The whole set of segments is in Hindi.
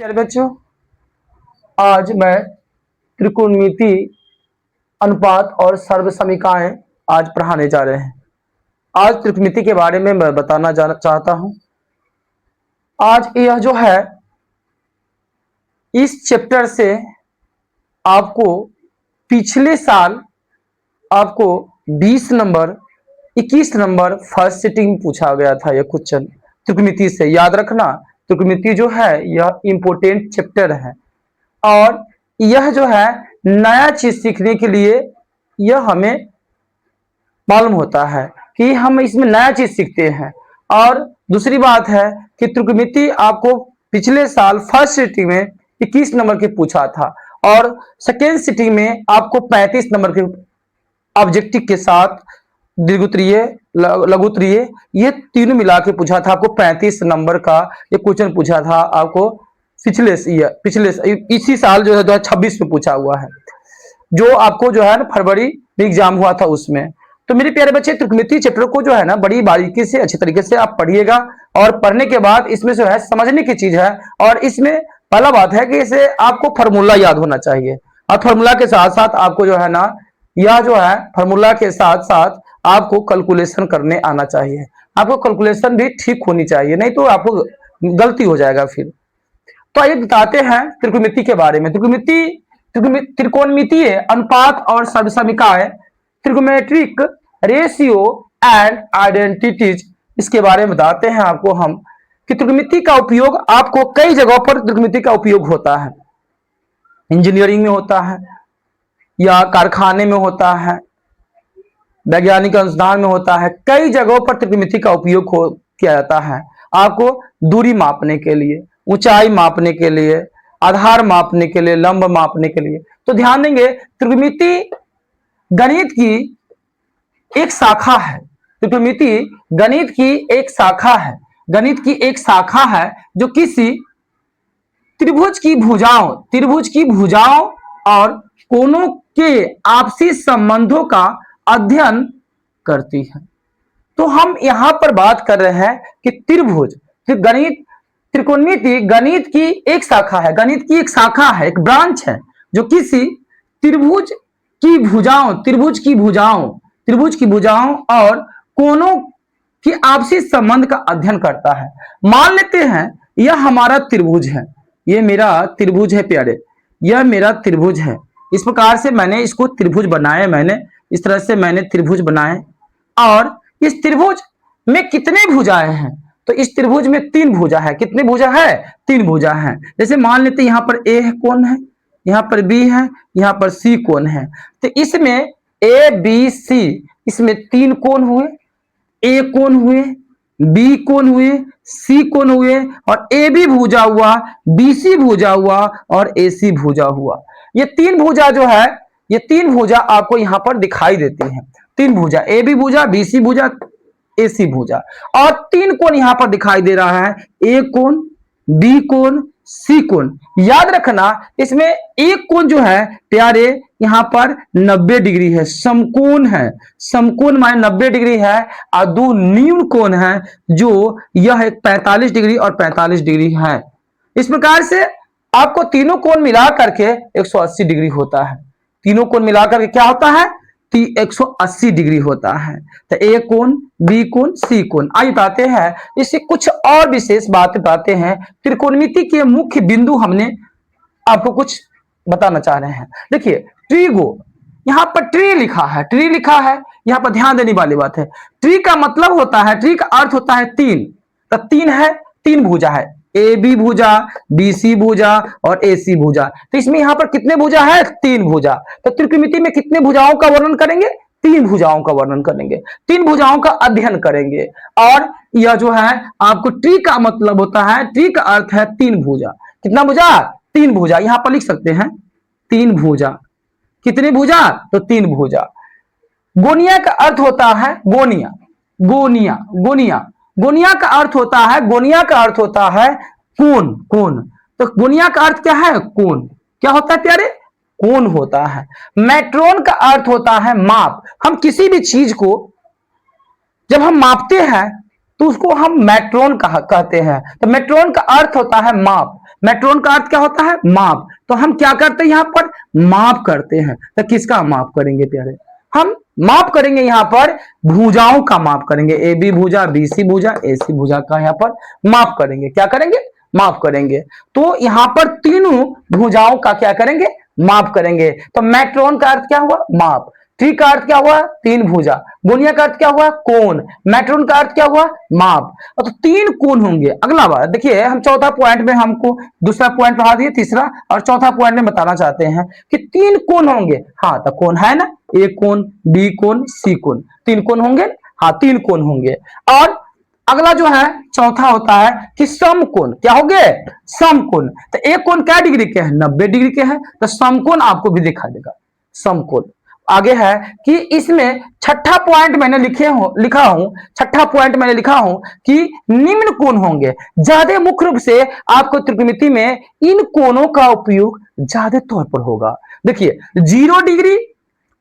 प्यारे बच्चों, आज मैं त्रिकोणमिति, अनुपात और सर्वसमीकाएं आज पढ़ाने जा रहे हैं। आज त्रिकोणमिति के बारे में मैं बताना चाहता हूं। आज यह जो है, इस चैप्टर से आपको पिछले साल आपको 20 नंबर 21 नंबर फर्स्ट सिटिंग में पूछा गया था। यह क्वेश्चन त्रिकोणमिति से याद रखना। त्रिकोणमिति जो है यह इंपोर्टेंट चैप्टर है और यह जो है नया चीज सीखने के लिए यह हमें मालूम होता है कि हम इसमें नया चीज सीखते हैं। और दूसरी बात है कि त्रिकोणमिति आपको पिछले साल फर्स्ट सिटिंग में 21 नंबर के पूछा था और सेकेंड सिटिंग में आपको 35 नंबर के ऑब्जेक्टिव के साथ दीर्घोत्तरीय, लघुत्तरीय, ये तीनों मिला के पूछा था। आपको 35 नंबर का ये क्वेश्चन पूछा था आपको पिछले इसी साल जो है 2026 में पूछा हुआ है, जो आपको जो है ना फरवरी में एग्जाम हुआ था उसमें। तो मेरे प्यारे बच्चे, त्रिकोणमिति चैप्टर को जो है ना बड़ी बारीकी से अच्छे तरीके से आप पढ़िएगा और पढ़ने के बाद इसमें जो है समझने की चीज है। और इसमें पहला बात है कि इसे आपको फॉर्मूला याद होना चाहिए और फॉर्मूला के साथ साथ आपको जो है ना यह जो है फॉर्मूला के साथ साथ आपको कैलकुलेशन करने आना चाहिए। आपको कैलकुलेशन भी ठीक होनी चाहिए, नहीं तो आपको गलती हो जाएगा फिर। तो आइए बताते हैं त्रिकोणमिति के बारे में। त्रिकोणमितीय अनुपात और सर्वसमीकाएं, ट्रिगोमेट्रिक रेशियो एंड आइडेंटिटीज, इसके बारे में बताते हैं आपको हम कि त्रिकोणमिति का उपयोग आपको कई जगहों पर त्रिकोणमिति का उपयोग होता है। इंजीनियरिंग में होता है या कारखाने में होता है, वैज्ञानिक अनुसंधान में होता है। कई जगहों पर त्रिकोणमिति का उपयोग किया जाता है। आपको दूरी मापने के लिए, ऊंचाई मापने के लिए, आधार मापने के लिए, लंब मापने के लिए। तो ध्यान देंगे, त्रिकोणमिति गणित की एक शाखा है। त्रिकोणमिति गणित की एक शाखा है। गणित की एक शाखा है जो किसी त्रिभुज की भुजाओं और कोणों के आपसी संबंधों का अध्ययन करती है। तो हम यहां पर बात कर रहे हैं कि त्रिकोणमिति गणित की एक शाखा है। गणित की एक शाखा है, एक ब्रांच है जो किसी त्रिभुज की भुजाओं और कोणों की आपसी संबंध का अध्ययन करता है। मान लेते हैं यह हमारा त्रिभुज है, ये मेरा त्रिभुज है प्यारे, यह मेरा त्रिभुज है। इस प्रकार से मैंने इसको त्रिभुज बनाया, मैंने इस तरह से मैंने त्रिभुज बनाए। और इस त्रिभुज में कितने भुजाएं हैं? तो इस त्रिभुज में 3 भुजा है। कितने भुजा है? 3 भुजा है। जैसे मान लेते हैं यहाँ पर ए कोण है, यहाँ पर बी है, यहाँ पर सी कोण है। तो इसमें ए बी सी, इसमें 3 कोण हुए। ए कोण हुए, बी कोण हुए, सी कोण हुए और ए बी भुजा हुआ, बी सी भुजा हुआ और ए सी भुजा हुआ। ये 3 भुजा जो है, ये 3 भुजा आपको यहां पर दिखाई देती हैं। 3 भुजा, ए बी भुजा, बी सी भुजा, ए सी भुजा। और 3 कोण यहां पर दिखाई दे रहा है, ए कोण, बी कोण, सी कोण। याद रखना, इसमें एक कोण जो है प्यारे यहां पर 90 डिग्री है, समकोण है। समकोण माने 90 डिग्री है। और 2 न्यून कोण है जो यह एक 45 डिग्री और 45 डिग्री है। इस प्रकार से आपको तीनों कोण मिला करके 180 डिग्री होता है। तीनों कोण मिलाकर के क्या होता है? 180 डिग्री होता है। तो ए कोण, बी कोण, सी कोण। आइए बताते हैं इससे कुछ और विशेष बातें बताते हैं। त्रिकोणमिति के मुख्य बिंदु हमने आपको कुछ बताना चाह रहे हैं। देखिए, ट्रीगो, यहां पर ट्री लिखा है, यहां पर ध्यान देने वाली बात है। ट्री का मतलब होता है, ट्री का अर्थ होता है 3। तो 3 है, 3 भुजा है, ए बी भुजा, बी सी भुजा और ए सी भुजा। तो इसमें यहां पर कितने भुजा है? 3 भुजा। तो त्रिकोणमिति में कितने भुजाओं का वर्णन करेंगे? 3 भुजाओं का वर्णन करेंगे, 3 भुजाओं का अध्ययन करेंगे। और यह जो है आपको ट्री का मतलब होता है, ट्री का अर्थ है 3 भुजा। कितना भुजा? 3 भुजा। यहां पर लिख सकते हैं 3 भुजा। कितनी भुजा? तो 3 भुजा। गोनिया का अर्थ होता है गोनिया, गोनिया का अर्थ होता है कोण। तो गोनिया का अर्थ क्या है? कोण। क्या होता है प्यारे? कोण होता है। मैट्रोन का अर्थ होता है माप। हम किसी भी चीज को जब हम मापते हैं तो उसको हम मेट्रोन कहते हैं। तो मेट्रोन का अर्थ होता है माप। मेट्रोन का अर्थ क्या होता है? माप। तो हम क्या करते हैं यहाँ पर? माप करते हैं। तो किसका माप करेंगे प्यारे? हम माप करेंगे यहाँ पर भुजाओं का माप करेंगे। ए बी भुजा, बी सी भुजा, ए सी भुजा का यहाँ पर माप करेंगे। क्या करेंगे? माप करेंगे। तो यहाँ पर तीनों भुजाओं का क्या करेंगे? माप करेंगे। तो मेट्रोन का अर्थ क्या हुआ? माप। ट्री का अर्थ क्या हुआ? तीन भुजा। गोनिया का अर्थ क्या हुआ? कोण। मेट्रोन का अर्थ क्या हुआ? माप। तो तीन कोण होंगे। अगला बात देखिए, हम चौथा पॉइंट में हमको दूसरा पॉइंट पढ़ा दिए, तीसरा और चौथा पॉइंट में बताना चाहते हैं कि तीन कोण होंगे। हाँ, तो कोण है ना, ए कोण, बी कोण, सी कोण, तीन कोण होंगे। हाँ, तीन कोण होंगे। और अगला जो है चौथा होता है कि समकोण। क्या हो गए? समकोण। तो एक कोण क्या डिग्री के है? 90 डिग्री के है। तो समकोण आपको भी दिखा देगा, समकोण। आगे है कि इसमें छठा पॉइंट मैंने लिखा हूं, छठा पॉइंट मैंने लिखा हूं कि निम्न कोण होंगे। ज्यादा मुख्य रूप से आपको त्रिकोणमिति में इन कोणों का उपयोग ज्यादा तौर पर होगा। देखिए 0 degree,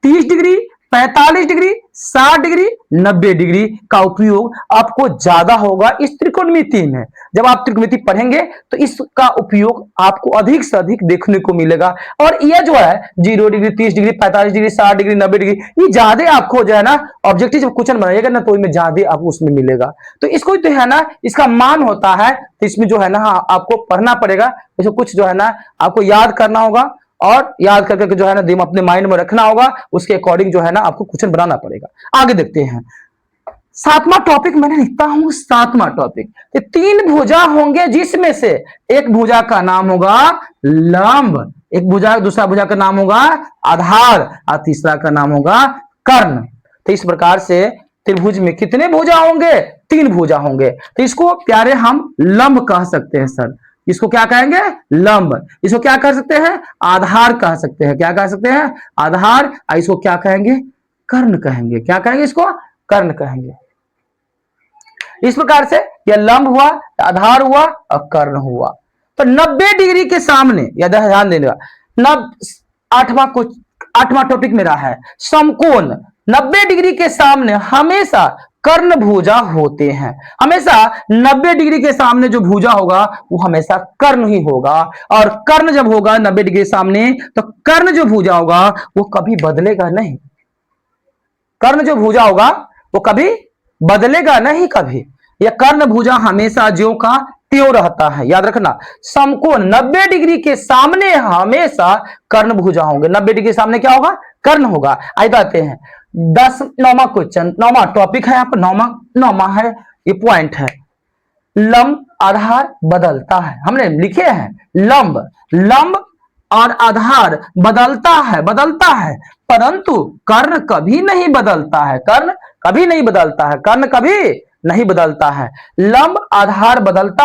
30 degree, 45 degree, 60 degree, 90 degree का उपयोग आपको ज्यादा होगा इस त्रिकोणमिति में। जब आप त्रिकोणमिति पढ़ेंगे तो इसका उपयोग आपको अधिक से अधिक देखने को मिलेगा। और यह जो है 0 degree, 30 degree, 45 degree, 60 degree, 90 degree, ये ज्यादा आपको जो है ना ऑब्जेक्टिव जब क्वेश्चन बनाइएगा ना तो इसमें ज्यादा आपको उसमें मिलेगा। तो इसको तो है ना, इसका मान होता है। तो इसमें जो है ना आपको पढ़ना पड़ेगा, इसको कुछ जो है ना आपको याद करना होगा और याद करके जो है ना अपने माइंड में रखना होगा। उसके अकॉर्डिंग जो है ना आपको क्वेश्चन बनाना पड़ेगा। आगे देखते हैं, सातवां टॉपिक मैंने लिखता हूं, सातवां टॉपिक। तो तीन भुजा होंगे जिसमें से एक भुजा का नाम होगा लंब, एक भुजा, दूसरा भुजा का नाम होगा आधार और तीसरा का नाम होगा कर्ण। तो इस प्रकार से त्रिभुज में कितने भुजा होंगे? तीन भुजा होंगे। तो इसको प्यारे हम लंब कह सकते हैं सर। इसको क्या कहेंगे? लंब। इसको क्या कह सकते हैं? आधार कह सकते हैं। क्या कह सकते हैं? आधार। इसको क्या कहेंगे? कर्ण कहेंगे। क्या कहेंगे? इसको कर्ण कहेंगे। इस प्रकार से यह लंब हुआ, आधार हुआ और कर्ण हुआ। तो 90 डिग्री के सामने, या ध्यान देगा, आठवां टॉपिक मेरा है समकोण। 90 डिग्री के सामने हमेशा कर्ण भुजा होते हैं। हमेशा 90 डिग्री के सामने जो भुजा होगा वो हमेशा कर्ण ही होगा। और कर्ण जब होगा 90 डिग्री के सामने, तो कर्ण जो भुजा होगा वो कभी बदलेगा नहीं। कर्ण जो भुजा होगा वो कभी बदलेगा नहीं कभी। यह कर्ण भुजा हमेशा ज्यों का त्यों रहता है। याद रखना, समकोण 90 डिग्री के सामने हमेशा कर्ण भुजा होंगे। 90 डिग्री के सामने क्या होगा? कर्ण होगा। आइए बताते हैं 9वां क्वेश्चन, 9वां टॉपिक है यहाँ पर, 9वां है, ये पॉइंट है। लंब आधार बदलता है। हमने लिखे हैं लंब और आधार बदलता है, परंतु कर्ण कभी नहीं बदलता है। कर्ण कभी नहीं बदलता है। कर्ण कभी नहीं बदलता है। लंब आधार बदलता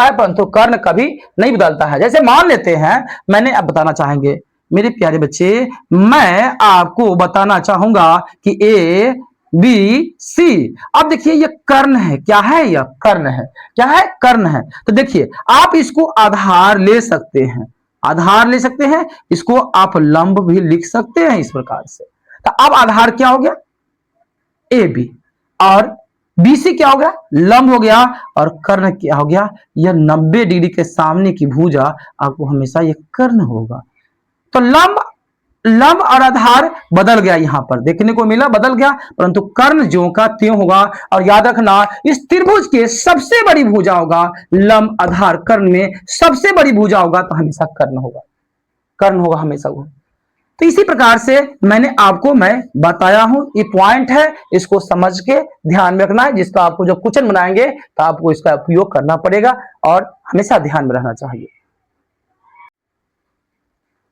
है, परंतु कर्ण कभी नहीं बदलता है। जैसे मान लेते हैं, मैंने अब बताना चाहेंगे मेरे प्यारे बच्चे, मैं आपको बताना चाहूंगा कि ए बी सी। अब देखिए ये कर्ण है। क्या है? यह कर्ण है। क्या है? कर्ण है। तो देखिए आप इसको आधार ले सकते हैं, आधार ले सकते हैं। इसको आप लंब भी लिख सकते हैं इस प्रकार से। तो अब आधार क्या हो गया? ए बी, और बीसी क्या हो गया? लंब हो गया। और कर्ण क्या हो गया? यह 90 डिग्री के सामने की भुजा आपको हमेशा यह कर्ण होगा। तो लंब और आधार बदल गया, यहां पर देखने को मिला, बदल गया, परंतु कर्ण ज्यों का त्यों होगा। और याद रखना, इस त्रिभुज के सबसे बड़ी भुजा होगा लंब आधार कर्ण में सबसे बड़ी भुजा होगा तो हमेशा कर्ण होगा। कर्ण होगा हमेशा वो। तो इसी प्रकार से मैं आपको बताया हूं, ये पॉइंट है, इसको समझ के ध्यान में रखना है। जिसका आपको जब क्वेश्चन बनाएंगे तो आपको इसका उपयोग करना पड़ेगा और हमेशा ध्यान में रहना चाहिए।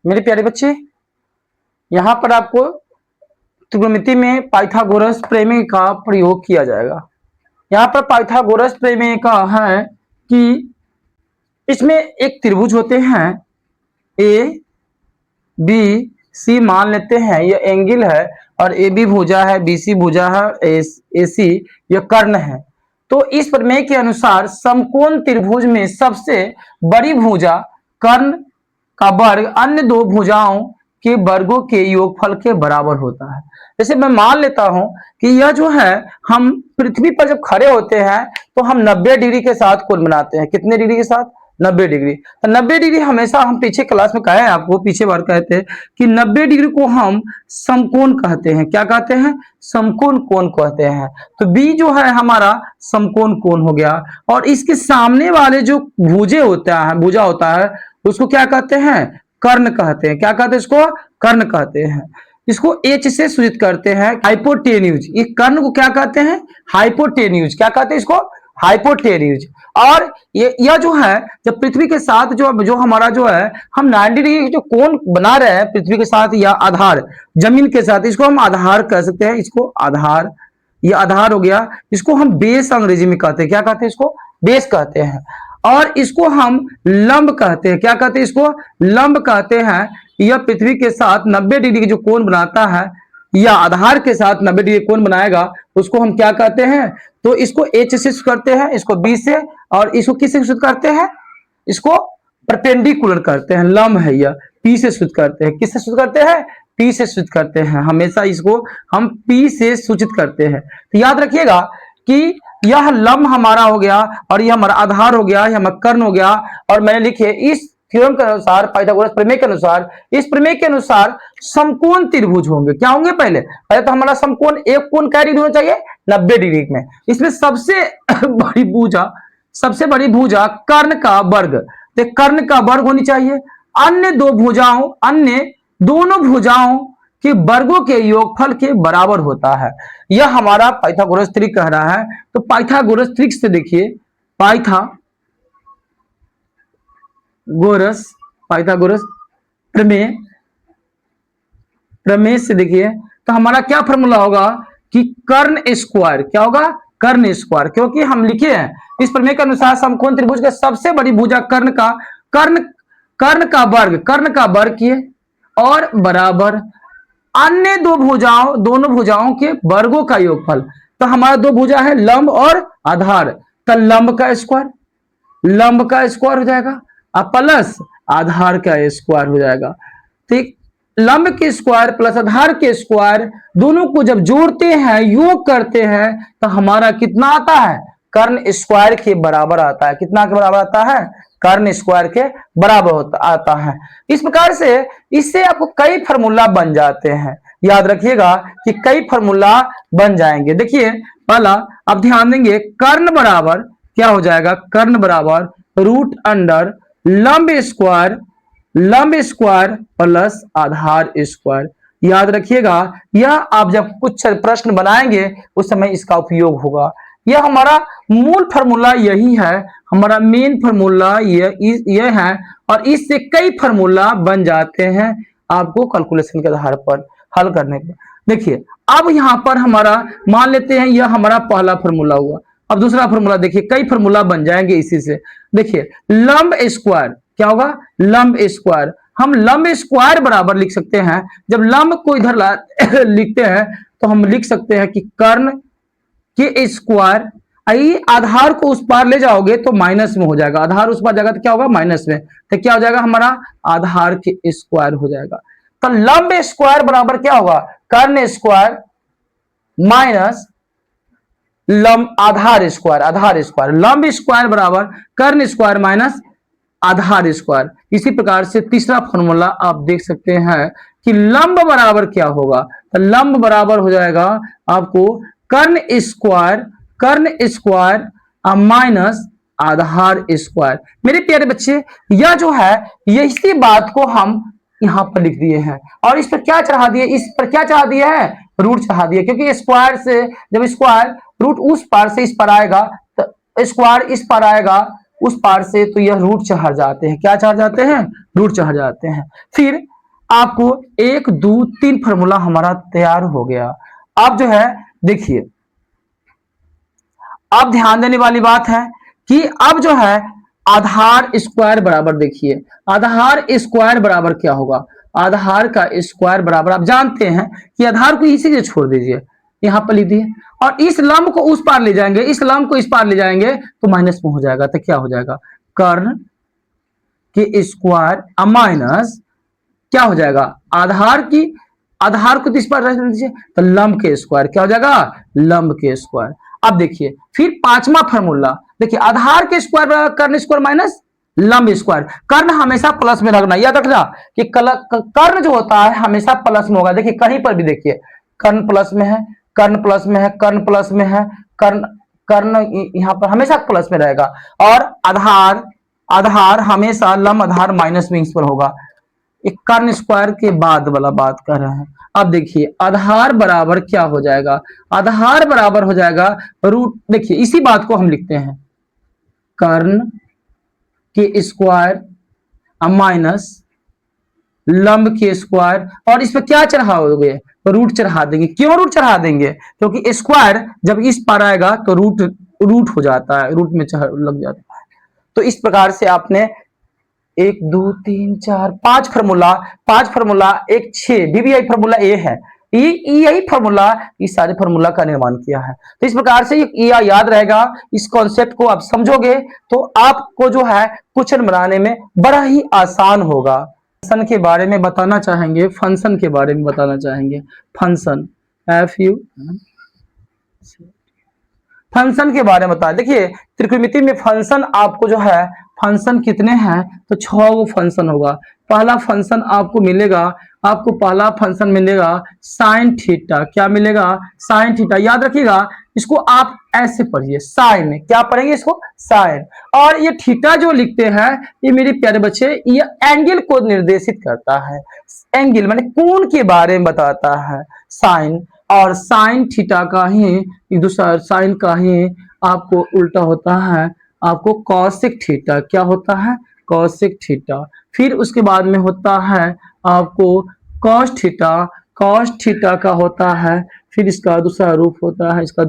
मेरे प्यारे बच्चे, यहां पर आपको त्रिकोणमिति में पाइथागोरस प्रमेय का प्रयोग किया जाएगा। यहां पर पाइथागोरस प्रमेय का है कि इसमें एक त्रिभुज होते हैं, ए बी सी मान लेते हैं, यह एंगल है, और ए बी भुजा है, बी सी भुजा है, ए सी यह कर्ण है। तो इस प्रमेय के अनुसार समकोण त्रिभुज में सबसे बड़ी भुजा कर्ण का वर्ग अन्य दो भुजाओं के वर्गों के योगफल के बराबर होता है। जैसे मैं मान लेता हूं कि यह जो है, हम पृथ्वी पर जब खड़े होते हैं तो हम 90 डिग्री के साथ कोण बनाते हैं। कितने डिग्री के साथ? 90 डिग्री। तो 90 डिग्री हमेशा, हम पीछे क्लास में कहे हैं आपको, पीछे बार कहते हैं कि 90 डिग्री को हम समकोण कहते हैं। क्या कहते हैं? समकोण कोण कहते हैं। तो बी जो है हमारा समकोण कोण हो गया। और इसके सामने वाले जो भुजा होता है उसको क्या कहते हैं? कर्ण कहते हैं। क्या कहते हैं इसको? कर्ण कहते हैं। इसको एच से सूचित करते हैं, हाइपोटेन्यूज। ये कर्ण को क्या कहते हैं? हाइपोटेन्यूज। क्या कहते हैं इसको? हाइपोटेन्यूज। और यह जो है, जब पृथ्वी के साथ जो हमारा जो है, हम 90 डिग्री जो कोण बना रहे हैं पृथ्वी के साथ या आधार जमीन के साथ, इसको हम आधार कह सकते हैं। इसको आधार, ये आधार हो गया। इसको हम बेस अंग्रेजी में कहते हैं। क्या कहते हैं इसको? बेस कहते हैं। और इसको हम लंब कहते हैं। क्या कहते हैं इसको? लंब कहते हैं। यह पृथ्वी के साथ 90 डिग्री की जो कोण बनाता है या आधार के साथ 90 डिग्री कोण बनाएगा, उसको हम क्या कहते हैं? तो इसको एच से करते हैं, इसको बी से, और इसको किससे सूचित करते हैं? इसको परपेंडिकुलर करते हैं। लंब है यह, पी से सूचित करते हैं। किससे सूचित करते हैं? पी से सूचित करते हैं। हमेशा इसको हम पी से सूचित करते हैं। तो याद रखिएगा कि यह लंब हमारा हो गया और यह हमारा आधार हो गया, यह हमारा कर्ण हो गया। और मैंने लिखे इस थ्योरम के अनुसार, पाइथागोरस प्रमेय के अनुसार, इस प्रमेय के अनुसार समकोण त्रिभुज होंगे। क्या होंगे? पहले तो हमारा समकोण एक कोण क्या डिग्री होना चाहिए? 90 डिग्री में। इसमें सबसे बड़ी भुजा कर्ण का वर्ग, तो कर्ण का वर्ग होनी चाहिए। अन्य दोनों भुजाओं के वर्गों के योगफल के बराबर होता है। यह हमारा पाइथागोरस त्रिक कह रहा है। तो पाइथागोरस त्रिक से देखिए, पाइथागोरस प्रमेय से देखिए, तो हमारा क्या फॉर्मूला होगा कि कर्ण स्क्वायर। क्या होगा? कर्ण स्क्वायर। क्योंकि हम लिखे हैं इस प्रमेय के अनुसार समकोण त्रिभुज के सबसे बड़ी भुजा कर्ण का वर्ग किए और बराबर अन्य दोनों भुजाओं के वर्गों का योगफल। तो हमारा दो भुजा है, लंब और आधार, तो लंब का स्क्वायर हो जाएगा और प्लस आधार का स्क्वायर हो जाएगा। ठीक, लंब के स्क्वायर प्लस आधार के स्क्वायर दोनों को जब जोड़ते हैं, योग करते हैं, तो हमारा कितना आता है? कर्ण स्क्वायर के बराबर आता है। कितना के बराबर आता है? कर्ण स्क्वायर के बराबर आता है। इस प्रकार से इससे आपको कई फार्मूला बन जाते हैं। याद रखिएगा कि कई फार्मूला बन जाएंगे। देखिए पहला, अब ध्यान देंगे, कर्ण बराबर क्या हो जाएगा? कर्ण बराबर रूट अंडर लंब स्क्वायर प्लस आधार स्क्वायर। याद रखिएगा, यह आप जब कुछ प्रश्न बनाएंगे उस समय इसका उपयोग होगा। यह हमारा मूल फार्मूला यही है, हमारा मेन फार्मूला यह है। और इससे कई फार्मूला बन जाते हैं आपको कैलकुलेशन के आधार पर हल करने पर। देखिए अब यहां पर हमारा मान लेते हैं यह हमारा पहला फार्मूला हुआ। अब दूसरा फार्मूला देखिए, कई फार्मूला बन जाएंगे इसी से। देखिए लंब स्क्वायर क्या होगा? लंब स्क्वायर। हम लंब स्क्वायर बराबर लिख सकते हैं, जब लंब को इधर लिखते हैं तो हम लिख सकते हैं कि कर्ण के स्क्वायर, आधार को उस पार ले जाओगे तो माइनस में हो जाएगा, आधार उस पार जाएगा तो क्या होगा? माइनस में। तो क्या हो जाएगा? हमारा आधार के स्क्वायर हो जाएगा। तो लंब स्क्वायर बराबर क्या होगा? कर्ण स्क्वायर माइनस आधार स्क्वायर। लंब स्क्वायर बराबर कर्ण स्क्वायर माइनस आधार स्क्वायर। इसी प्रकार से तीसरा फॉर्मूला आप देख सकते हैं कि लंब बराबर क्या होगा? तो लंब बराबर हो जाएगा आपको कर्ण स्क्वायर माइनस आधार स्क्वायर। मेरे प्यारे बच्चे, यह जो है, ये इसी बात को हम यहां पर लिख दिए हैं। और इस पर क्या चढ़ा दिए? इस पर क्या चढ़ा दिया है? रूट चढ़ा दिया। क्योंकि स्क्वायर से जब स्क्वायर रूट उस पार से इस पर आएगा, तो स्क्वायर इस पर आएगा उस पार से, तो यह रूट चढ़ जाते हैं। क्या चढ़ जाते हैं? रूट चढ़ जाते हैं। फिर आपको 1 2 3 फार्मूला हमारा तैयार हो गया। अब जो है देखिए, अब ध्यान देने वाली बात है कि अब जो है आधार स्क्वायर बराबर, देखिए आधार स्क्वायर बराबर क्या होगा? आधार का स्क्वायर बराबर, आप जानते हैं कि आधार को इसी से छोड़ दीजिए, यहां पर लिख दिए, और इस लंब को उस पार ले जाएंगे, इस लंब को इस पार ले जाएंगे तो माइनस में हो जाएगा। तो क्या हो जाएगा? कर्ण के स्क्वायर माइनस क्या हो जाएगा? आधार को इस पर रख दीजिए, तो लंब के स्क्वायर क्या हो जाएगा, लंब के स्क्वायर। अब देखिए फिर पांचवा फॉर्मूला, देखिए आधार के स्क्वायर बराबर कर्ण स्क्वायर माइनस लंब स्क्वायर। कर्ण हमेशा प्लस में रखना, याद रखना कि कर्ण जो होता है हमेशा प्लस में होगा। देखिए कहीं पर भी देखिए कर्ण प्लस में है, कर्ण प्लस में है, कर्ण प्लस में है, कर्ण कर्ण यहाँ पर हमेशा प्लस में रहेगा। और आधार हमेशा लंब आधार माइनस में इस पर होगा। एक कर्ण स्क्वायर के बाद वाला बात कर रहे हैं। अब देखिए आधार बराबर क्या हो जाएगा, आधार बराबर हो जाएगा रूट, देखिए इसी बात को हम लिखते हैं कर्ण के स्क्वायर माइनस लंब के स्क्वायर, और इस पर क्या चढ़ाओगे, रूट चढ़ा देंगे। क्यों रूट चढ़ा देंगे, क्योंकि स्क्वायर जब इस पर आएगा तो रूट हो जाता है, रूट में लग जाता है। तो इस प्रकार से आपने 1 2 3 4 5 फार्मूला एक 6 डीबीआई फार्मूला ए है, यही फार्मूला इस सारे फार्मूला का निर्माण किया है। तो इस प्रकार से ये याद रहेगा, इस कॉन्सेप्ट को आप समझोगे तो आपको जो है क्वेश्चन बनाने में बड़ा ही आसान होगा। फंक्शन के बारे में बताना चाहेंगे, फंक्शन के बारे में बताना चाहेंगे। फंक्शन फंक्शन के बारे में बता, देखिए त्रिकोणमिति में फंक्शन आपको जो है, फंक्शन कितने हैं, तो 6 गो फंक्शन होगा। पहला फंक्शन आपको मिलेगा, आपको पहला फंक्शन मिलेगा साइन थीटा। क्या मिलेगा, साइन थीटा। याद रखिएगा इसको आप ऐसे पढ़िए, साइन, क्या पढ़ेंगे इसको, साइन। और ये थीटा जो लिखते हैं ये मेरे प्यारे बच्चे ये एंगल को निर्देशित करता है, एंगल माने कोण के बारे में बताता है साइन। और साइन थीटा का ही दूसरा साइन का ही आपको उल्टा होता है, आपको कॉसेक थीटा। क्या होता है, कॉसेक थीटा। फिर उसके बाद में होता है आपको कॉस थीटा, कॉस थीटा का होता है। फिर इसका दूसरा रूप होता है, इसका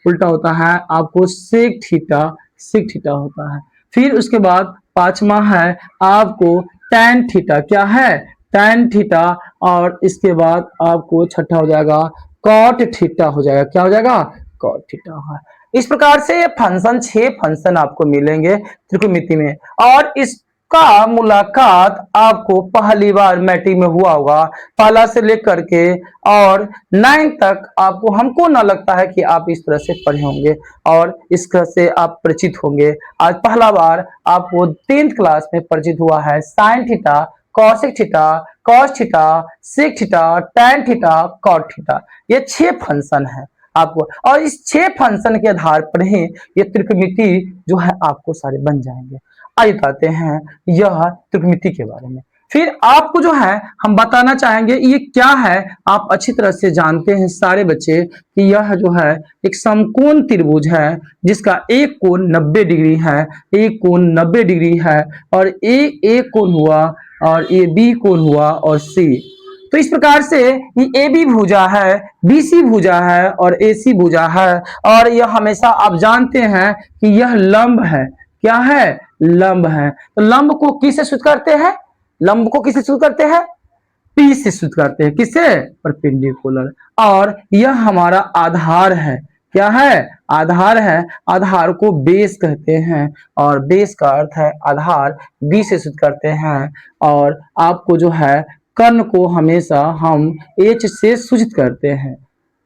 उल्टा होता है आपको सेक थीटा, सेक थीटा होता है। फिर उसके बाद पांचवा है आपको टैन थीटा। क्या है, टैन थीटा। और इसके बाद आपको छठा हो जाएगा कॉट थीटा हो जाएगा। क्या हो जाएगा, कॉट थीटा है। इस प्रकार से ये फंक्शन 6 फंक्शन आपको मिलेंगे त्रिकोणमिति में। और इसका मुलाकात आपको पहली बार मैट्रिक में हुआ होगा, पहला से लेकर के और 9 तक आपको, हमको ना लगता है कि आप इस तरह से पढ़े होंगे और इस तरह से आप परिचित होंगे। आज पहला बार आपको 10th क्लास में परिचित हुआ है sine theta, cosec theta, cos theta, sec theta, tan theta, cot theta. ये 6 फंक्शन है आपको, और इस 6 फंक्शन के आधार पर ही ये त्रिकोणमिति जो है आपको सारे बन जाएंगे। आइए बताते हैं यह त्रिकोणमिति के बारे में। फिर आपको जो है हम बताना चाहेंगे ये क्या है, आप अच्छी तरह से जानते हैं सारे बच्चे कि यह जो है एक समकोण त्रिभुज है जिसका एक कोण 90 डिग्री है, एक कोण 90 डिग्री है, और एक कोण हुआ और ये बी कोण हुआ और सी। तो इस प्रकार से ये ए बी भुजा है, बी सी भुजा है और ए सी भुजा है। और यह हमेशा आप जानते हैं कि यह लंब है। क्या है, लंब है। तो लंब को किससे सूचित करते हैं, लंब को किससे सूचित करते हैं, पी से सूचित करते हैं। किससे, परपेंडिकुलर। और यह हमारा आधार है। क्या है, आधार है। आधार को बेस कहते हैं और बेस का अर्थ है आधार, बी से सूचित करते हैं। और आपको जो है कर्ण को हमेशा हम एच से सूचित करते हैं,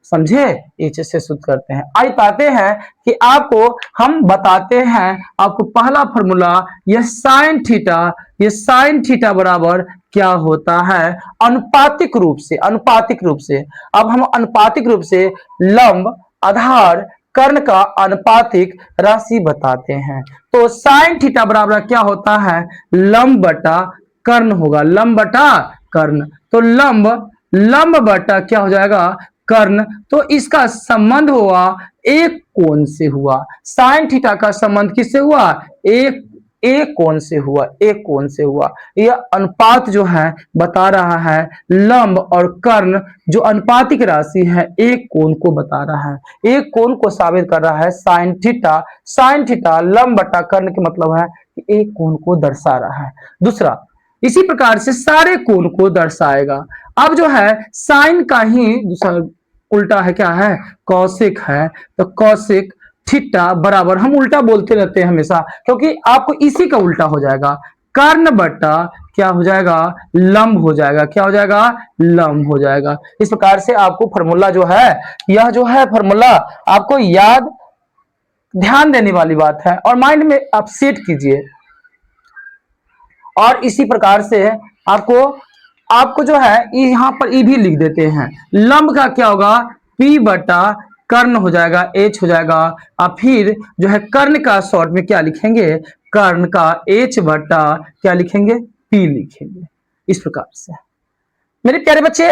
समझे, एच से सूचित करते हैं। आइए पाते हैं कि आपको हम बताते हैं, आपको पहला फॉर्मूला यह साइन थीटा, ये साइन थीटा बराबर क्या होता है, अनुपातिक रूप से, अनुपातिक रूप से। अब हम अनुपातिक रूप से लंब आधार कर्ण का अनुपातिक राशि बताते हैं। तो साइन थीटा बराबर क्या होता है, लंब बटा कर्ण होगा, लंब बटा कर्ण। तो लंब बटा क्या हो जाएगा, कर्ण। तो इसका संबंध हुआ एक कोण से हुआ, साइन थीटा का संबंध किससे हुआ, एक कोण से हुआ, एक कोण से हुआ। यह अनुपात जो है बता रहा है लंब और कर्ण जो अनुपातिक राशि है एक कोण को बता रहा है, एक कोण को साबित कर रहा है साइन थीटा। साइन थीटा लंब बटा कर्ण का मतलब है कि एक कोण को दर्शा रहा है। दूसरा इसी प्रकार से सारे कोण को दर्शाएगा। अब जो है साइन का ही दूसरा उल्टा है, क्या है, कौशिक है। तो कौशिक थीटा बराबर, हम उल्टा बोलते रहते हैं हमेशा क्योंकि आपको इसी का उल्टा हो जाएगा, कर्ण बटा क्या हो जाएगा, लंब हो जाएगा। क्या हो जाएगा, लंब हो जाएगा। इस प्रकार से आपको फॉर्मूला जो है, यह जो है फॉर्मूला आपको याद, ध्यान देने वाली बात है और माइंड में आप सेट कीजिए। और इसी प्रकार से आपको आपको जो है यहां पर ई भी लिख देते हैं। लंब का क्या होगा, P बटा कर्ण हो जाएगा, H हो जाएगा। और फिर जो है कर्ण का शॉर्ट में क्या लिखेंगे, कर्ण का H बटा क्या लिखेंगे, P लिखेंगे। इस प्रकार से मेरे प्यारे बच्चे,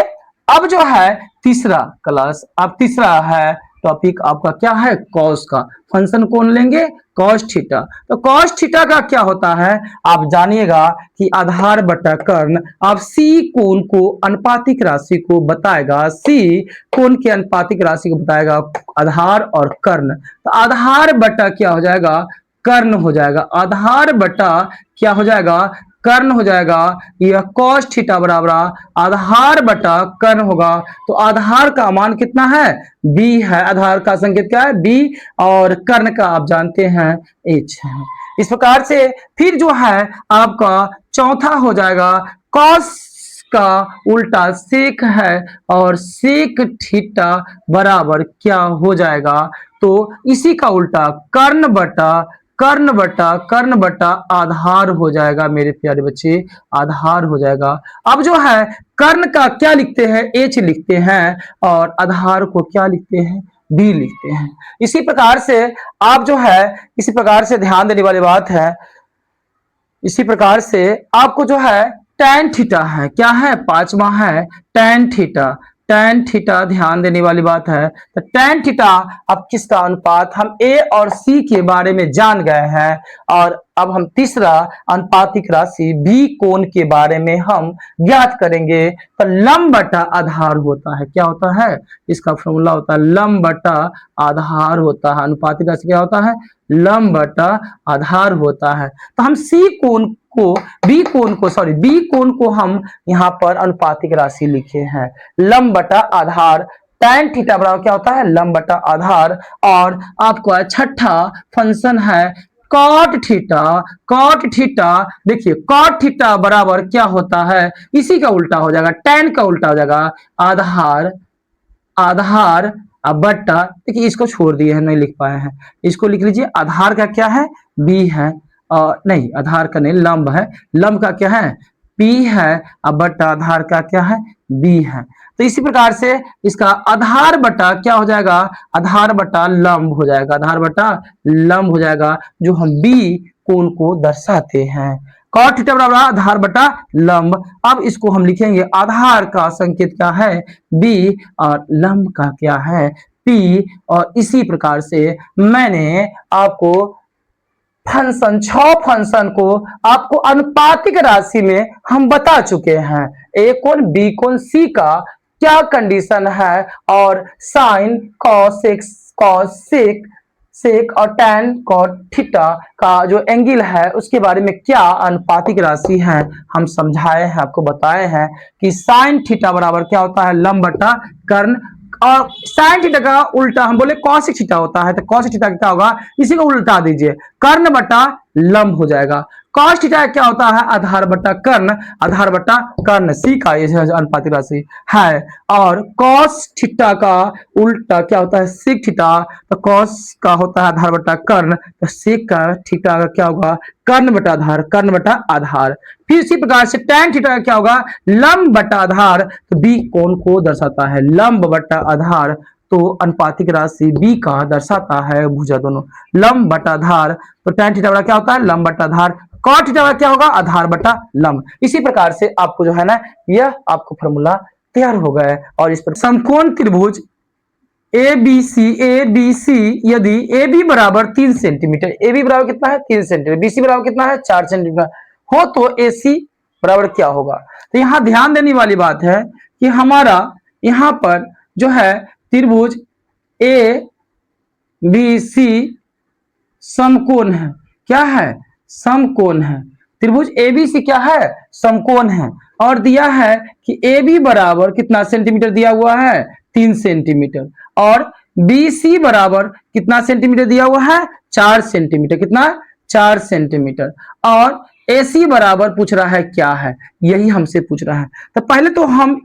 अब जो है तीसरा क्लास, अब तीसरा है टॉपिक आपका क्या है, कॉस का। फंक्शन कौन लेंगे, कॉस थीटा। तो कॉस थीटा का क्या होता है, आप जानिएगा कि आधार बटा कर्ण, आप सी कोण को अनुपातिक राशि को बताएगा, सी कोण के अनुपातिक राशि को बताएगा आधार और कर्ण। तो आधार बटा क्या हो जाएगा, कर्ण हो जाएगा। आधार बटा क्या हो जाएगा, कर्ण हो जाएगा। यह cos थीटा बराबर आधार बटा कर्ण होगा। तो आधार का मान कितना है, b है। आधार का संकेत क्या है, b, और कर्ण का आप जानते हैं h है। इस प्रकार से फिर जो है आपका चौथा हो जाएगा, cos का उल्टा सेक है और सेक थीटा बराबर क्या हो जाएगा, तो इसी का उल्टा कर्ण बटा आधार हो जाएगा मेरे प्यारे बच्चे, आधार हो जाएगा। अब जो है कर्ण का क्या लिखते हैं, H लिखते हैं, और आधार को क्या लिखते हैं, B लिखते हैं। इसी प्रकार से आप जो है, इसी प्रकार से ध्यान देने वाली बात है, इसी प्रकार से आपको जो है tan थीटा है, क्या है, पांचवा है tan थीटा। tan थीटा ध्यान देने वाली बात है। तो tan थीटा अब किसका अनुपात, हम A और C के बारे में जान गए हैं, और अब हम तीसरा अनुपातिक राशि B कोण के बारे में हम ज्ञात करेंगे। तो लंब बटा आधार होता है, क्या होता है, इसका फॉर्मूला होता है लंब बटा आधार होता है। अनुपातिक राशि क्या होता है, लंब बटा आधार होता है। तो हम सी कोण को, बी कोण को हम यहाँ पर अनुपातिक राशि लिखे हैं, लंब बटा आधार। tan थीटा बराबर क्या होता है, लंब बटा आधार। और आपका छठा फंक्शन है cot थीटा। देखिए cot थीटा बराबर क्या होता है, इसी का उल्टा हो जाएगा, tan का उल्टा हो जाएगा आधार बट्टा। देखिए इसको छोड़ दिए हैं, नहीं लिख पाए हैं, इसको लिख लीजिए। आधार का क्या है, B है, नहीं आधार का नहीं, लंब है। लंब का क्या है, P है, अब बट्टा आधार का क्या है, B है। तो इसी प्रकार से इसका आधार बटा क्या हो जाएगा, आधार बटा लंब हो जाएगा, आधार बटा लंब हो जाएगा, जो हम B कोण को दर्शाते हैं। cot थीटा बराबर आधार बटा लंब। अब इसको हम लिखेंगे, आधार का संकेत क्या है, B, और लंब का क्या है, P। और इसी प्रकार से मैंने आपको फंक्शन, 6 फंक्शन को आपको अनुपातिक राशि में हम बता चुके हैं। A कोण, B कोण, C का क्या कंडीशन है, और साइन, कॉस, सेक और tan cot थीटा का जो एंगल है उसके बारे में क्या अनुपातिक राशि है हम समझाए हैं, आपको बताए हैं कि साइन थीटा बराबर क्या होता है, लंब बटा कर्ण। और साइन थीटा का उल्टा हम बोले कॉस थीटा होता है, तो कॉस थीटा क्या होगा, इसी को उल्टा दीजिए, कर्ण बटा लंब हो जाएगा। कॉस थीटा क्या होता है, आधार बटा कर्ण, आधार बटा कर्ण, सी का ये अनुपातिक राशि है। और कॉस थीटा का उल्टा क्या होता है, सेक थीटा। तो कॉस का होता है आधार बटा कर्ण, तो सेक का थीटा का क्या होगा, कर्ण बटा आधार, कर्ण बटा आधार। फिर इसी प्रकार से tan थीटा का क्या होगा, लंब बटा आधार। तो B कोण को दर्शाता है, लंब बटा आधार, तो अनुपातिक राशि B का दर्शाता है भुजा दोनों, लंब बटा आधार। तो tan थीटा बड़ा क्या होता है, लंब बटा आधार। cot थीटा क्या होगा, आधार बटा लंब। इसी प्रकार से आपको जो है ना, यह आपको फॉर्मूला तैयार हो गया है। और इस पर समकोण त्रिभुज ABC यदि AB बराबर 3 सेंटीमीटर, AB बराबर कितना है, 3 सेंटीमीटर, BC बराबर कितना है, 4 सेंटीमीटर हो, तो AC बराबर क्या होगा। तो यहाँ ध्यान देने वाली बात है कि हमारा यहाँ पर जो है त्रिभुज ABC समकोण है, क्या है, समकोण है। त्रिभुज ABC क्या है, समकोण है। और दिया है कि AB बराबर कितना सेंटीमीटर दिया हुआ है, 3 सेंटीमीटर। और BC बराबर कितना सेंटीमीटर दिया हुआ है, 4 सेंटीमीटर, कितना, 4 सेंटीमीटर। और AC बराबर पूछ रहा है क्या है, यही हमसे पूछ रहा है। तो पहले तो हम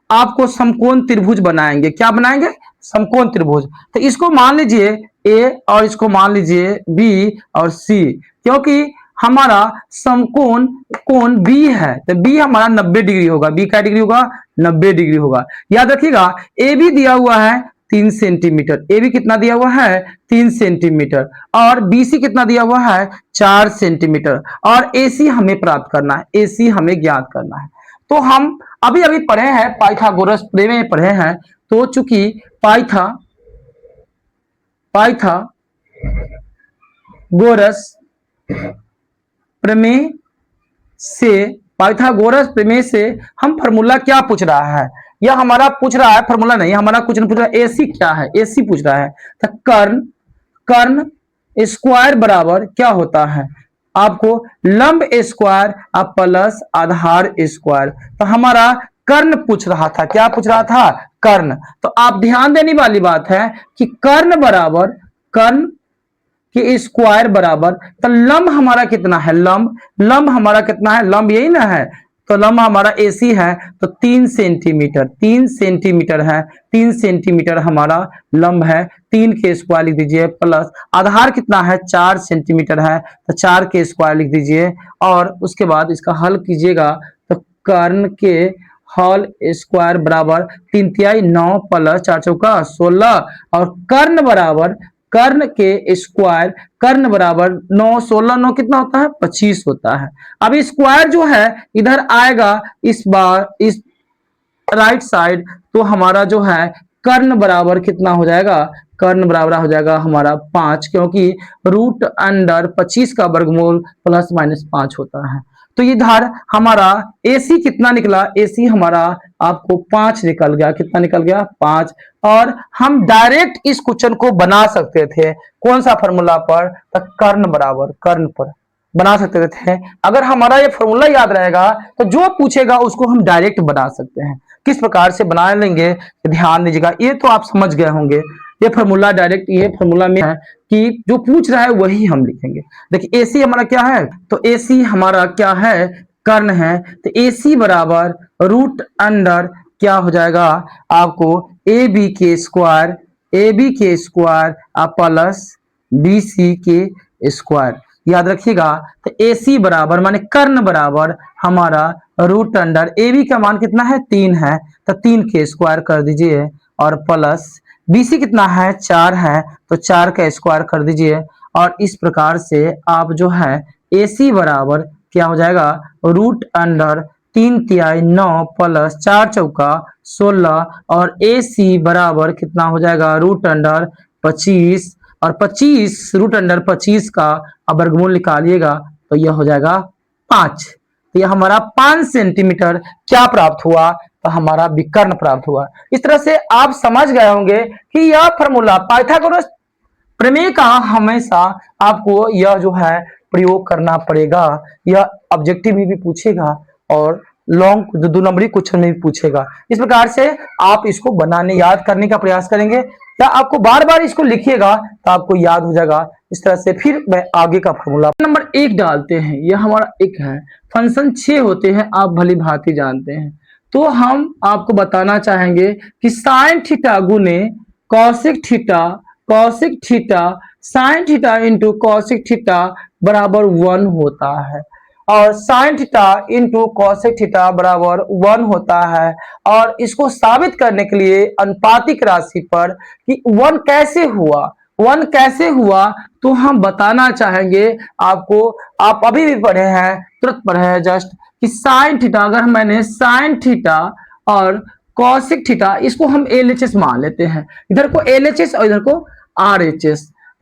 आपको समकोण त्रिभुज बनाएंगे। क्या बनाएंगे? समकोण त्रिभुज। तो इसको मान लीजिए A और इसको मान लीजिए B और C, क्योंकि हमारा समकोण कोण B है तो B हमारा 90 डिग्री होगा। B क्या डिग्री होगा? 90 डिग्री होगा। याद रखिएगा AB दिया हुआ है 3 सेंटीमीटर। AB कितना दिया हुआ है? 3 सेंटीमीटर। और BC कितना दिया हुआ है? 4 सेंटीमीटर। और AC हमें प्राप्त करना है, AC हमें ज्ञात करना है। तो हम अभी अभी पढ़े हैं पाइथागोरस प्रमेय पढ़े हैं। तो चूंकि पाइथागोरस प्रमेय से हम फार्मूला क्या पूछ रहा है? यह हमारा पूछ रहा है फार्मूला नहीं, हमारा कुछ नहीं पूछ रहा है, AC क्या है? AC पूछ रहा है। तो कर्ण स्क्वायर बराबर क्या होता है? आपको लंब स्क्वायर प्लस आधार स्क्वायर। तो हमारा कर्ण पूछ रहा था। क्या पूछ रहा था? कर्ण। तो आप ध्यान देने वाली बात है कि कर्ण कि स्क्वायर बराबर, तो लंब हमारा कितना है? लंब हमारा कितना है? लंब यही ना है। तो लंब हमारा AC है तो 3 सेंटीमीटर है। 3 सेंटीमीटर हमारा लंब है। 3 के स्क्वायर लिख दीजिए प्लस आधार कितना है? 4 सेंटीमीटर है तो 4 के स्क्वायर लिख दीजिए। और उसके बाद इसका हल कीजिएगा तो कर्ण के होल स्क्वायर बराबर 3 तिहाई 9 प्लस 4 चौका 16 और कर्ण के स्क्वायर कर्ण बराबर 9 16 9 कितना होता है? 25 होता है। अब स्क्वायर जो है इधर आएगा इस राइट साइड, तो हमारा जो है कर्ण बराबर कितना हो जाएगा? कर्ण बराबर हो जाएगा हमारा 5, क्योंकि रूट अंडर 25 का वर्गमूल प्लस माइनस 5 होता है। तो इधर हमारा AC कितना निकला? AC हमारा आपको 5 निकल गया। कितना निकल गया? 5। और हम डायरेक्ट इस क्वेश्चन को बना सकते थे। कौन सा फॉर्मूला पर? तो कर्ण बराबर कर्ण पर बना सकते थे। अगर हमारा ये फॉर्मूला याद रहेगा तो जो पूछेगा उसको हम डायरेक्ट बना सकते हैं। किस प्रकार से बना लेंगे ध्यान दीजिएगा। ये तो आप समझ गए होंगे। ये फॉर्मूला डायरेक्ट ये फॉर्मूला में है कि जो पूछ रहा है वही हम लिखेंगे। देखिए AC हमारा क्या है? तो AC हमारा क्या है? कर्ण है। तो AC बराबर रूट अंडर क्या हो जाएगा आपको? AB के स्क्वायर प्लस BC के स्क्वायर। याद रखिएगा। तो AC बराबर माने कर्ण बराबर हमारा रूट अंडर AB का मान कितना है? 3 है तो 3 के स्क्वायर कर दीजिए और प्लस BC कितना है? 4 है तो 4 का स्क्वायर कर दीजिए। और इस प्रकार से आप जो है AC बराबर क्या हो जाएगा? रूट अंडर 3 तिहाई 9 प्लस 4 चौका 16 और AC बराबर कितना हो जाएगा? रूट अंडर 25 और 25 रूट अंडर 25 का वर्गमूल निकालिएगा तो यह हो जाएगा 5। तो यह हमारा 5 सेंटीमीटर क्या प्राप्त हुआ? तो हमारा विकर्ण प्राप्त हुआ। इस तरह से आप समझ गए होंगे कि यह फॉर्मूला पाइथागोरस प्रमेय का हमेशा आपको यह जो है प्रयोग करना पड़ेगा। यह ऑब्जेक्टिव में भी पूछेगा और लॉन्ग 2 नंबरी क्वेश्चन में भी पूछेगा। इस प्रकार से आप इसको बनाने याद करने का प्रयास करेंगे या आपको बार बार इसको लिखिएगा तो आपको याद हो जाएगा। इस तरह से फिर मैं आगे का फॉर्मूला नंबर 1 डालते हैं। यह हमारा 1 है। फंक्शन 6 होते हैं, आप भली भांति जानते हैं। तो हम आपको बताना चाहेंगे कि साइन थीटा गुने cosec theta sine theta into cosec theta बराबर 1 होता है और sine theta into cosec theta बराबर 1 होता है। और इसको साबित करने के लिए अनुपातिक राशि पर कि 1 कैसे हुआ तो हम बताना चाहेंगे आपको। आप अभी भी पढ़े हैं, तुरंत पढ़े हैं जस्ट कि साइन थीटा, अगर मैंने साइन थीटा और कॉसेक थीटा इसको हम LHS मान लेते हैं, इधर को LHS और इधर को RHS।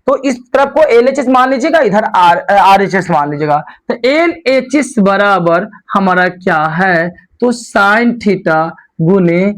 तो इस तरफ को LHS मान लीजिएगा, इधर RHS मान लीजिएगा। तो LHS बराबर हमारा क्या है? तो साइन थीटा गुने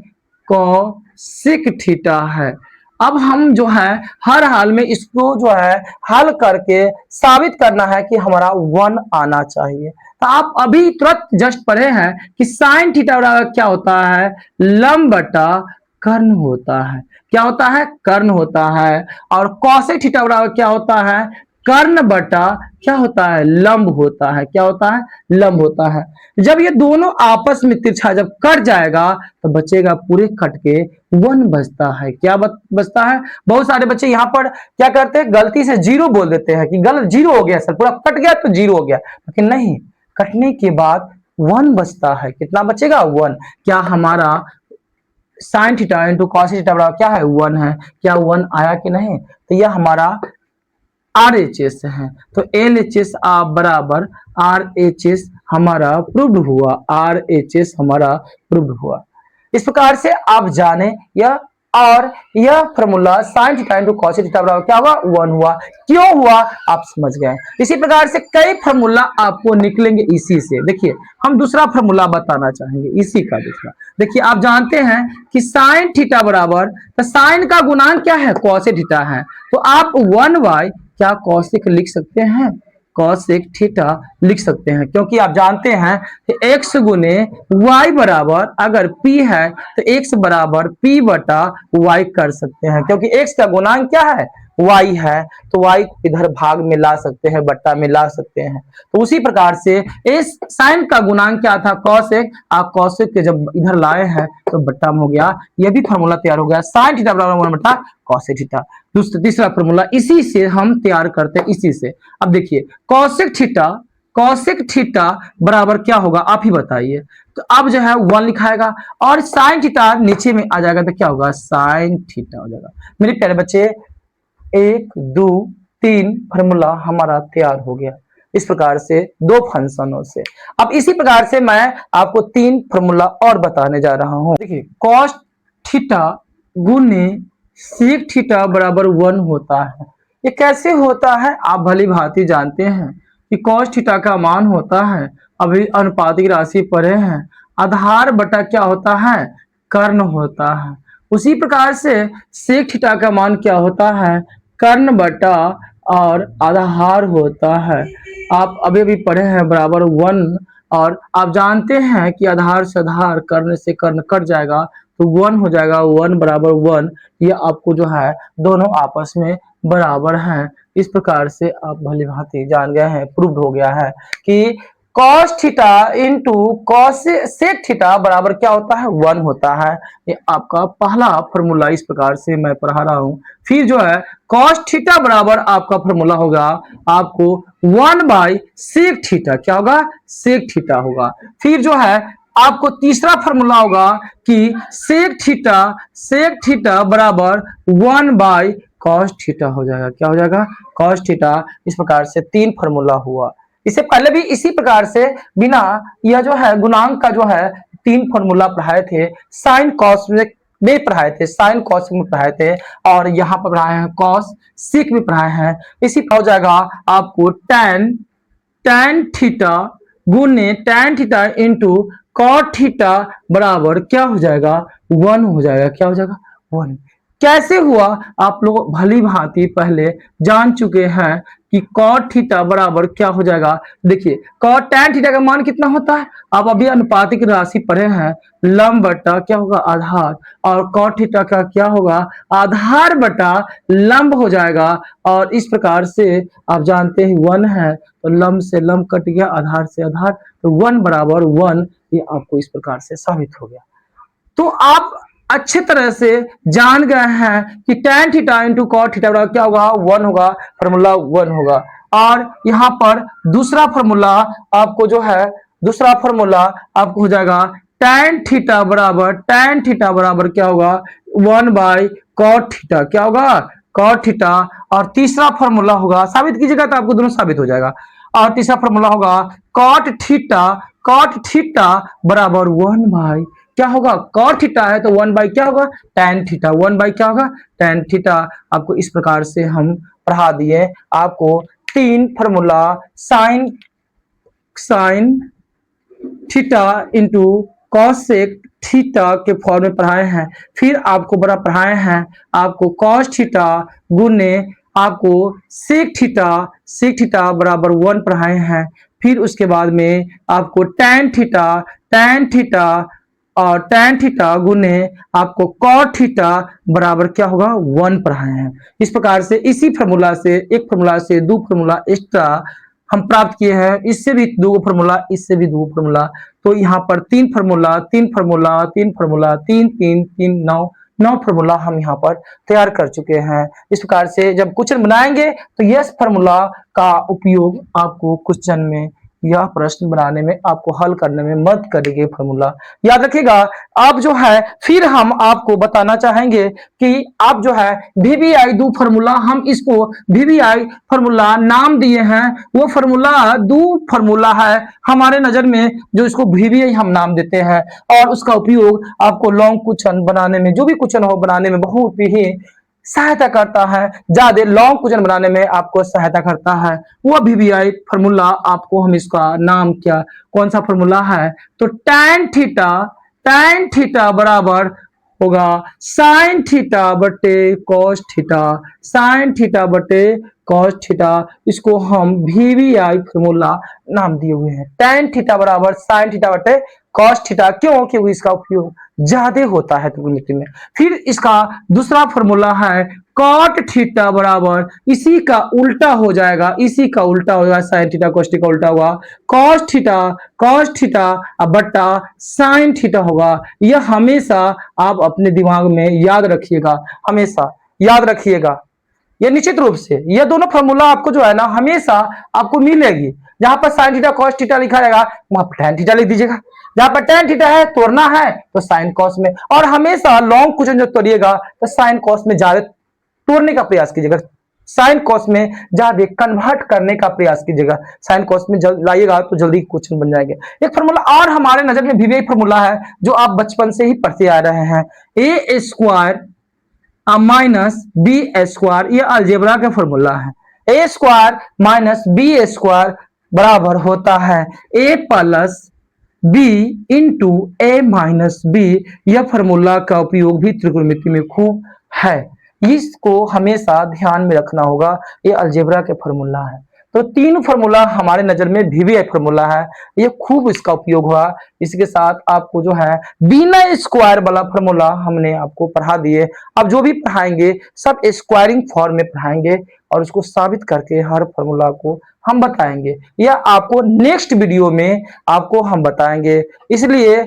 कॉसेक थीटा है। अब हम जो है हर हाल में इसको जो है हल करके साबित करना है कि हमारा 1 आना चाहिए। तो आप अभी तुरंत जस्ट पढ़े हैं कि साइन थीटा बराबर क्या होता है? लंब बटा कर्ण होता है। क्या होता है? कर्ण होता है। और कॉसेक थीटा बराबर क्या होता है? कर्ण बटा क्या होता है, लंब होता है। क्या होता है, लंब होता है। जब ये दोनों आपस में तिरछा जब कट जाएगा तो बचेगा पूरे कट के 1 बचता है। क्या बचता है। बहुत सारे बच्चे यहाँ पर क्या करते हैं, गलती से 0 बोल देते हैं कि गलत 0 हो गया सर, पूरा कट गया तो 0 हो गया, लेकिन नहीं, कटने के बाद 1 बचता है। कितना बचेगा, 1। क्या हमारा sine theta into cos theta बराबर क्या है, 1 है। क्या 1 आया कि नहीं, तो यह हमारा RHS है। तो LHS बराबर RHS हमारा प्रूव्ड हुआ, RHS हमारा प्रूव्ड हुआ। इस प्रकार से आप जाने यह, और यह formula sine theta into cos theta बराबर क्या हुआ, 1 हुआ। क्यों हुआ आप समझ गए। इसी प्रकार से कई फॉर्मूला आपको निकलेंगे इसी से। देखिए हम दूसरा फॉर्मूला बताना चाहेंगे इसी का। दूसरा देखिए, आप जानते हैं कि साइन थीटा बराबर, तो साइन का गुणांक क्या है, कॉस थीटा है। तो आप 1/, क्या कॉसेक लिख सकते हैं, कॉसेक थीटा लिख सकते हैं, क्योंकि आप जानते हैं कि x गुने y बराबर अगर p है तो x बराबर p बटा y कर सकते हैं, क्योंकि x का गुणांक क्या है, y है। तो y इधर भाग में ला सकते हैं, बट्टा में ला सकते हैं। तो उसी प्रकार से इस साइन का गुणांक क्या था, कॉसेक। आप कॉसेक के जब इधर लाए हैं तो बट्टा में हो गया, यह भी फॉर्मूला तैयार हो गया, साइन थीटा बराबर 1 बटा कॉसेक थीटा। तीसरा फॉर्मूला इसी से हम तैयार करते हैं, इसी से। अब देखिए कॉसेक थीटा बराबर क्या होगा, आप ही बताइए। तो अब जो है 1 लिखाएगा और साइन थीटा नीचे में आ जाएगा तो क्या होगा, साइन थीटा हो जाएगा। मेरे प्यारे बच्चे 1 2 3 फॉर्मूला हमारा तैयार हो गया, इस प्रकार से 2 फंक्शनों से। अब इसी प्रकार से मैं आपको 3 फॉर्मूला और बताने जा रहा हूं। देखिए कॉस थीटा गुने सेक थीटा बराबर 1 होता है। ये कैसे होता है, आप भली भांति जानते हैं कि कॉस थीटा का मान होता है, अभी अनुपातिक राशि पढ़े हैं, आधार बटा क्या होता है, कर्ण होता है। उसी प्रकार से सेक थीटा का मान क्या होता है, कर्ण बटा और आधार होता है। आप अभी अभी पढ़े हैं बराबर 1, और आप जानते हैं कि आधार से आधार, कर्ण से कर्ण कट जाएगा तो 1 हो जाएगा, 1 बराबर 1। ये आपको जो है दोनों आपस में बराबर हैं। इस प्रकार से आप भली भांति जान गए हैं, प्रूव्ड हो गया है कि cos theta into cos sec theta बराबर क्या होता है, 1 होता है। ये आपका पहला फॉर्मूला इस प्रकार से मैं पढ़ा रहा हूं। फिर जो है कॉस थीटा बराबर आपका फॉर्मूला होगा आपको 1 सेक थीटा, क्या होगा, सेक थीटा होगा। फिर जो है आपको तीसरा फॉर्मूला होगा कि सेक थीटा बराबर 1 कॉस थीटा हो जाएगा। क्या हो जाएगा, कॉस थीटा। इस प्रकार से 3 फॉर्मूला हुआ। इससे पहले भी इसी प्रकार से बिना यह जो है गुणांक का जो है 3 फॉर्मूला पढ़ाए थे, साइन कॉस में पढ़ाए थे, साइन कॉस में पढ़ाए थे, और यहाँ पर पढ़ाए हैं कॉस सेक में पढ़ाए हैं। इसी पर हो जाएगा आपको tan थीटा गुने tan theta into cot theta बराबर क्या हो जाएगा, 1 हो जाएगा। क्या हो जाएगा, 1। कैसे हुआ, आप लोग भली भांति पहले जान चुके हैं कि कॉट थीटा बराबर क्या हो जाएगा। देखिए कॉट tan थीटा का मान कितना होता है, आप अभी अनुपातिक राशि पढ़े हैं, लंब बटा क्या होगा, आधार, और कॉट थीटा का क्या होगा, आधार बटा लंब हो जाएगा। और इस प्रकार से आप जानते हैं 1 है तो लंब से लंब कट गया, आधार से आधार, तो 1 बराबर 1। ये आपको इस प्रकार से साबित हो गया। तो आप अच्छे तरह से जान गए हैं कि tan theta into cot theta बराबर क्या होगा, 1 होगा, फॉर्मूला 1 होगा। और यहाँ पर दूसरा फॉर्मूला आपको जो है, दूसरा फॉर्मूला आपको हो जाएगा tan थीटा बराबर क्या होगा, 1 कॉट थीटा, क्या होगा, कॉट थीटा। और तीसरा फॉर्मूला होगा, साबित कीजिएगा तो आपको दोनों साबित हो जाएगा। और तीसरा फॉर्मूला होगा कॉट थीटा बराबर 1 क्या होगा, कॉट थीटा है तो 1 क्या होगा, tan थीटा, 1 क्या होगा, tan थीटा। आपको इस प्रकार से हम पढ़ा दिए। आपको 3 formula sine theta into cosec theta के फॉर्म में पढ़ाए हैं। फिर आपको बड़ा पढ़ाए हैं, आपको कॉस थीटा गुने आपको सेक थीटा बराबर 1 पढ़ाए हैं। फिर उसके बाद में आपको tan थीटा और tan थीटा गुने आपको cot थीटा बराबर क्या होगा 1 पढ़ाए हैं। इस प्रकार से इसी फार्मूला से एक फार्मूला से दो फार्मूला एक्स्ट्रा हम प्राप्त किए हैं। इससे भी दो फार्मूला, इससे भी दो फार्मूला, तो यहाँ पर तीन फार्मूला तीन फार्मूला तीन फार्मूला तीन तीन तीन नौ फार्मूला हम यहाँ पर तैयार कर चुके हैं। इस प्रकार से जब क्वेश्चन बनाएंगे तो यस फार्मूला का उपयोग आपको क्वेश्चन में, यह प्रश्न बनाने में, आपको हल करने में मदद करेगी फार्मूला। याद रखिएगा। अब जो है फिर हम आपको बताना चाहेंगे कि आप जो है वीवीआई दो फार्मूला, हम इसको वीवीआई फार्मूला नाम दिए हैं। वो फार्मूला दो फार्मूला है हमारे नजर में जो इसको वीवीआई हम नाम देते हैं, और उसका उपयोग आपको लॉन्ग क्वेश्चन बनाने में, जो भी क्वेश्चन हो बनाने में बहुत ही सहायता करता है। ज्यादा लॉन्ग क्वेश्चन बनाने में आपको सहायता करता है वो वीवीआई फार्मूला। आपको हम इसका नाम क्या, कौन सा फार्मूला है, तो tan थीटा बराबर होगा sin थीटा बटे cos थीटा, sin थीटा बटे cos थीटा। इसको हम वीवीआई फार्मूला नाम दिए हुए हैं। tan थीटा बराबर sin थीटा बटे cos थीटा, क्यों? क्योंकि इसका उपयोग ज्यादा होता है त्रिकोणमिति में। फिर इसका दूसरा फार्मूला है cot थीटा बराबर, इसी का उल्टा हो जाएगा, इसी का उल्टा हो जाएगा, sin थीटा cos थीटा उल्टा हुआ cos थीटा बट्टा sin थीटा होगा। यह हमेशा आप अपने दिमाग में याद रखिएगा, हमेशा याद रखिएगा। ये निश्चित रूप से ये दोनों फार्मूला आपको जो है ना हमेशा आपको मिलेगी। जहां पर sin थीटा cos थीटा लिखा रहेगा वहां पर tan थीटा लिख दीजिएगा। जहां पर tan थीटा है तोड़ना है तो sin cos में, और हमेशा लॉन्ग क्वेश्चन जो तोड़िएगा तो sin cos में ज्यादा तोड़ने का प्रयास कीजिएगा, sin cos में ज्यादा कन्वर्ट करने का प्रयास कीजिएगा। sin cos में लाइएगा तो जल्दी क्वेश्चन बन जाएंगे। एक फार्मूला और हमारे नजर में वीवीआई फार्मूला है जो आप बचपन से ही पढ़ते आ रहे हैं, ए स्क्वायर माइनस बी स्क्वायर। ये अलजेब्रा का फॉर्मूला है। ए स्क्वायर माइनस बी स्क्वायर बराबर होता है ए प्लस बी इंटू ए माइनस बी। यह फॉर्मूला का उपयोग भी त्रिकोणमिति में खूब है, इसको हमेशा ध्यान में रखना होगा। ये अलजेब्रा के फॉर्मूला है। तो तीन फार्मूला हमारे नजर में वीवीआई फार्मूला है, ये खूब इसका उपयोग हुआ। इसके साथ आपको जो है बिना स्क्वायर वाला फार्मूला हमने आपको पढ़ा दिए। अब जो भी पढ़ाएंगे सब स्क्वायरिंग फॉर्म में पढ़ाएंगे और उसको साबित करके हर फार्मूला को हम बताएंगे, या आपको नेक्स्ट वीडियो में आपको हम बताएंगे। इसलिए